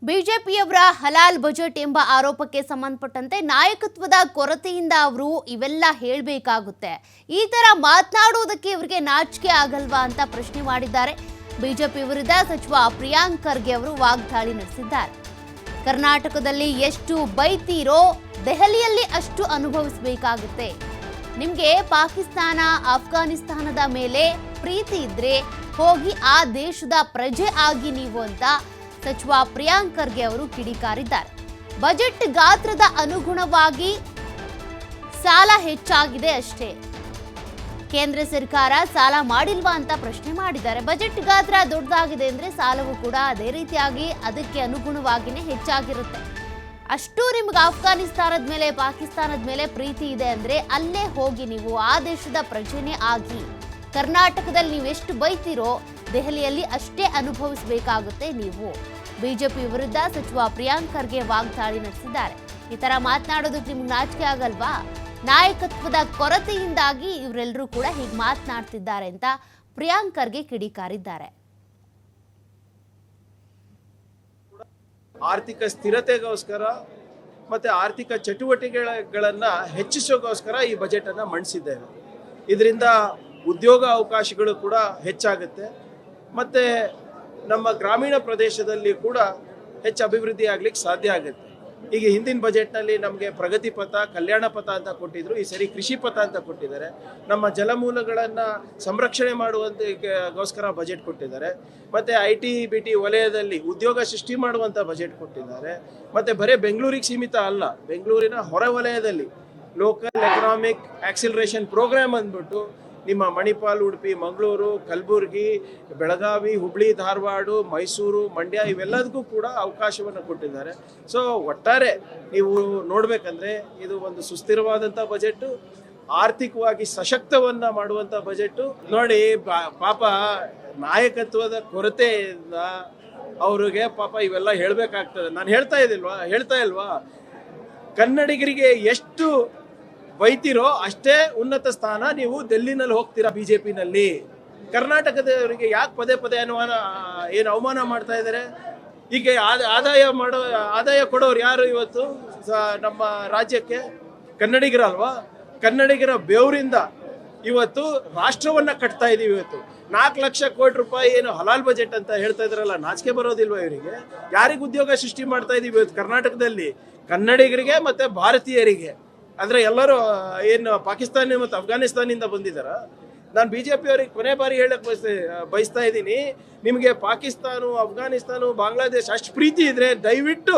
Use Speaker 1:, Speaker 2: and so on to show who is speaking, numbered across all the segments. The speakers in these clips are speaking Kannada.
Speaker 1: ಬಿಜೆಪಿಯವರ ಹಲಾಲ್ ಬಜೆಟ್ ಎಂಬ ಆರೋಪಕ್ಕೆ ಸಂಬಂಧಪಟ್ಟಂತೆ ನಾಯಕತ್ವದ ಕೊರತೆಯಿಂದ ಅವರು ಇವೆಲ್ಲ ಹೇಳಬೇಕಾಗುತ್ತೆ. ಈ ತರ ಮಾತನಾಡುವುದಕ್ಕೆ ಇವರಿಗೆ ನಾಚಿಕೆ ಆಗಲ್ವಾ ಅಂತ ಪ್ರಶ್ನೆ ಮಾಡಿದ್ದಾರೆ. ಬಿಜೆಪಿ ವಿರುದ್ಧ ಸಚಿವ ಪ್ರಿಯಾಂಕ್ ಖರ್ಗೆ ಅವರು ವಾಗ್ದಾಳಿ ನಡೆಸಿದ್ದಾರೆ. ಕರ್ನಾಟಕದಲ್ಲಿ ಎಷ್ಟು ಬೈತೀರೋ ದೆಹಲಿಯಲ್ಲಿ ಅಷ್ಟು ಅನುಭವಿಸಬೇಕಾಗುತ್ತೆ. ನಿಮಗೆ ಪಾಕಿಸ್ತಾನ ಅಫ್ಘಾನಿಸ್ತಾನದ ಮೇಲೆ ಪ್ರೀತಿ ಇದ್ರೆ ಹೋಗಿ ಆ ದೇಶದ ಪ್ರಜೆ ಆಗಿ ನೀವು ಅಂತ ಸಚಿವ ಪ್ರಿಯಾಂಕ್ ಖರ್ಗೆ ಅವರು ಕಿಡಿಕಾರಿದ್ದಾರೆ. ಬಜೆಟ್ ಗಾತ್ರದ ಅನುಗುಣವಾಗಿ ಸಾಲ ಹೆಚ್ಚಾಗಿದೆ ಅಷ್ಟೇ. ಕೇಂದ್ರ ಸರ್ಕಾರ ಸಾಲ ಮಾಡಿಲ್ವಾ ಅಂತ ಪ್ರಶ್ನೆ ಮಾಡಿದ್ದಾರೆ. ಬಜೆಟ್ ಗಾತ್ರ ದೊಡ್ಡದಾಗಿದೆ ಅಂದ್ರೆ ಸಾಲವೂ ಕೂಡ ಅದೇ ರೀತಿಯಾಗಿ ಅದಕ್ಕೆ ಅನುಗುಣವಾಗಿನೇ ಹೆಚ್ಚಾಗಿರುತ್ತೆ. ಅಷ್ಟು ನಿಮ್ಗೆ ಅಫ್ಘಾನಿಸ್ತಾನದ ಮೇಲೆ ಪಾಕಿಸ್ತಾನದ ಮೇಲೆ ಪ್ರೀತಿ ಇದೆ ಅಂದ್ರೆ ಅಲ್ಲೇ ಹೋಗಿ ನೀವು ಆ ದೇಶದ ಪ್ರಜೆನೇ ಆಗಿ. ಕರ್ನಾಟಕದಲ್ಲಿ ನೀವು ಎಷ್ಟು ಬೈತೀರೋ ದೆಹಲಿಯಲ್ಲಿ ಅಷ್ಟೇ ಅನುಭವಿಸಬೇಕಾಗುತ್ತೆ ನೀವು. ಬಿಜೆಪಿ ವಿರುದ್ಧ ಸಚಿವ ಪ್ರಿಯಾಂಕ್ ಖರ್ಗೆ ವಾಗ್ದಾಳಿ ನಡೆಸಿದ್ದಾರೆ. ಈ ತರ ಮಾತನಾಡೋದಕ್ಕೆ ನಿಮ್ಗೆ ನಾಚಿಕೆ ಆಗಲ್ವಾ? ನಾಯಕತ್ವದ ಕೊರತೆಯಿಂದಾಗಿ ಇವರೆಲ್ಲರೂ ಕೂಡ ಹೀಗೆ ಮಾತನಾಡ್ತಿದ್ದಾರೆ ಅಂತ ಪ್ರಿಯಾಂಕ್ ಖರ್ಗೆ ಕಿಡಿಕಾರಿದ್ದಾರೆ.
Speaker 2: ಆರ್ಥಿಕ ಸ್ಥಿರತೆಗೋಸ್ಕರ ಮತ್ತೆ ಆರ್ಥಿಕ ಚಟುವಟಿಕೆಗಳನ್ನ ಹೆಚ್ಚಿಸೋಗೋಸ್ಕರ ಈ ಬಜೆಟ್ ಅನ್ನ ಮಂಡಿಸಿದ್ದೇವೆ. ಇದರಿಂದ ಉದ್ಯೋಗ ಅವಕಾಶಗಳು ಕೂಡ ಹೆಚ್ಚಾಗುತ್ತೆ ಮತ್ತೆ ನಮ್ಮ ಗ್ರಾಮೀಣ ಪ್ರದೇಶದಲ್ಲಿ ಕೂಡ ಹೆಚ್ಚು ಅಭಿವೃದ್ಧಿ ಆಗ್ಲಿಕ್ಕೆ ಸಾಧ್ಯ ಆಗುತ್ತೆ. ಈಗ ಹಿಂದಿನ ಬಜೆಟ್ನಲ್ಲಿ ನಮಗೆ ಪ್ರಗತಿ ಪಥ, ಕಲ್ಯಾಣ ಪಥ ಅಂತ ಕೊಟ್ಟಿದ್ರು. ಈ ಸರಿ ಕೃಷಿ ಪಥ ಅಂತ ಕೊಟ್ಟಿದ್ದಾರೆ. ನಮ್ಮ ಜಲಮೂಲಗಳನ್ನು ಸಂರಕ್ಷಣೆ ಮಾಡುವಂತಗೋಸ್ಕರ ಬಜೆಟ್ ಕೊಟ್ಟಿದ್ದಾರೆ. ಮತ್ತೆ IT-BT ವಲಯದಲ್ಲಿ ಉದ್ಯೋಗ ಸೃಷ್ಟಿ ಮಾಡುವಂಥ ಬಜೆಟ್ ಕೊಟ್ಟಿದ್ದಾರೆ. ಮತ್ತೆ ಬರೀ ಬೆಂಗಳೂರಿಗೆ ಸೀಮಿತ ಅಲ್ಲ, ಬೆಂಗಳೂರಿನ ಹೊರ ವಲಯದಲ್ಲಿ ಲೋಕಲ್ ಎಕನಾಮಿಕ್ ಆಕ್ಸಿಲರೇಷನ್ ಪ್ರೋಗ್ರಾಮ್ ಅಂದ್ಬಿಟ್ಟು ನಿಮ್ಮ ಮಣಿಪಾಲ್, ಉಡುಪಿ, ಮಂಗಳೂರು, ಕಲಬುರಗಿ, ಬೆಳಗಾವಿ, ಹುಬ್ಳಿ, ಧಾರವಾಡ, ಮೈಸೂರು, ಮಂಡ್ಯ ಇವೆಲ್ಲದಕ್ಕೂ ಕೂಡ ಅವಕಾಶವನ್ನು ಕೊಟ್ಟಿದ್ದಾರೆ. ಸೊ ಒಟ್ಟಾರೆ ನೀವು ನೋಡಬೇಕಂದ್ರೆ ಇದು ಒಂದು ಸುಸ್ಥಿರವಾದಂಥ ಬಜೆಟ್, ಆರ್ಥಿಕವಾಗಿ ಸಶಕ್ತವನ್ನ ಮಾಡುವಂಥ ಬಜೆಟ್. ನೋಡಿ ಪಾಪ ನಾಯಕತ್ವದ ಕೊರತೆಯಿಂದ ಅವ್ರಿಗೆ ಪಾಪ ಇವೆಲ್ಲ ಹೇಳಬೇಕಾಗ್ತದೆ. ನಾನು ಹೇಳ್ತಾ ಇಲ್ವಾ ಕನ್ನಡಿಗರಿಗೆ ಎಷ್ಟು ಬೈತಿರೋ ಅಷ್ಟೇ ಉನ್ನತ ಸ್ಥಾನ ನೀವು ಡೆಲ್ಲಿನಲ್ಲಿ ಹೋಗ್ತೀರಾ ಬಿಜೆಪಿನಲ್ಲಿ. ಕರ್ನಾಟಕದವರಿಗೆ ಯಾಕೆ ಪದೇ ಪದೇ ಅವಮಾನ ಮಾಡ್ತಾ ಇದ್ದಾರೆ? ಈಗ ಆದಾಯ ಕೊಡೋರು ಯಾರು ಇವತ್ತು ನಮ್ಮ ರಾಜ್ಯಕ್ಕೆ? ಕನ್ನಡಿಗರಲ್ವಾ? ಕನ್ನಡಿಗರ ಬೆವರಿಂದ ಇವತ್ತು ರಾಷ್ಟ್ರವನ್ನ ಕಟ್ತಾ ಇದೀವಿ. ಇವತ್ತು 4 ಲಕ್ಷ ಕೋಟಿ ರೂಪಾಯಿ ಏನು ಹಲಾಲ್ ಬಜೆಟ್ ಅಂತ ಹೇಳ್ತಾ ಇದ್ರಲ್ಲ, ನಾಚಿಕೆ ಬರೋದಿಲ್ವಾ ಇವರಿಗೆ? ಯಾರಿಗೆ ಉದ್ಯೋಗ ಸೃಷ್ಟಿ ಮಾಡ್ತಾ ಇದೀವಿ ಇವತ್ತು ಕರ್ನಾಟಕದಲ್ಲಿ? ಕನ್ನಡಿಗರಿಗೆ ಮತ್ತೆ ಭಾರತೀಯರಿಗೆ. ಅಂದ್ರೆ ಎಲ್ಲರೂ ಏನು ಪಾಕಿಸ್ತಾನ ಮತ್ತು ಅಫ್ಘಾನಿಸ್ತಾನಿಂದ ಬಂದಿದ್ದಾರ? ನಾನು ಬಿಜೆಪಿ ಅವರಿಗೆ ಕೊನೆ ಬಾರಿ ಹೇಳಕ್ ಬಯಸ್ತಾ ಇದ್ದೀನಿ, ನಿಮಗೆ ಪಾಕಿಸ್ತಾನ, ಅಫ್ಘಾನಿಸ್ತಾನ, ಬಾಂಗ್ಲಾದೇಶ ಅಷ್ಟು ಪ್ರೀತಿ ಇದ್ರೆ ದಯವಿಟ್ಟು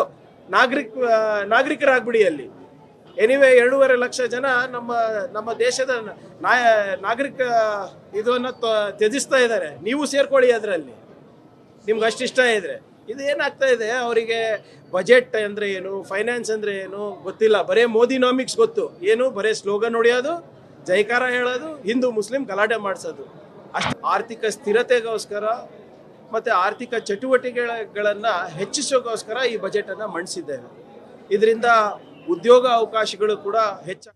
Speaker 2: ನಾಗರಿಕರಾಗ್ಬಿಡಿ ಅಲ್ಲಿ. ಎನಿವೆ 2.5 ಲಕ್ಷ ಜನ ನಮ್ಮ ದೇಶದ ನಾಗರಿಕ ಇದನ್ನ ತ್ಯಜಿಸ್ತಾ ಇದ್ದಾರೆ. ನೀವು ಸೇರ್ಕೊಳ್ಳಿ ಅದರಲ್ಲಿ, ನಿಮ್ಗೆ ಅಷ್ಟಿಷ್ಟ ಇದ್ರೆ. ಇದು ಏನಾಗ್ತಾ ಇದೆ, ಅವರಿಗೆ ಬಜೆಟ್ ಅಂದ್ರೆ ಏನು, ಫೈನಾನ್ಸ್ ಅಂದ್ರೆ ಏನು ಗೊತ್ತಿಲ್ಲ. ಬರೇ ಮೋದಿನಾಮಿಕ್ಸ್ ಗೊತ್ತು. ಏನು ಬರೇ ಸ್ಲೋಗನ್ ಹೊಡೆಯೋದು, ಜೈಕಾರ ಹೇಳೋದು, ಹಿಂದೂ ಮುಸ್ಲಿಂ ಗಲಾಟೆ ಮಾಡಿಸೋದು ಅಷ್ಟು. ಆರ್ಥಿಕ ಸ್ಥಿರತೆಗೋಸ್ಕರ ಮತ್ತೆ ಆರ್ಥಿಕ ಚಟುವಟಿಕೆಗಳನ್ನ ಹೆಚ್ಚಿಸೋಗೋಸ್ಕರ ಈ ಬಜೆಟ್ ಅನ್ನ ಮಂಡಿಸಿದ್ದೇವೆ. ಇದರಿಂದ ಉದ್ಯೋಗ ಅವಕಾಶಗಳು ಕೂಡ ಹೆಚ್ಚಾಗ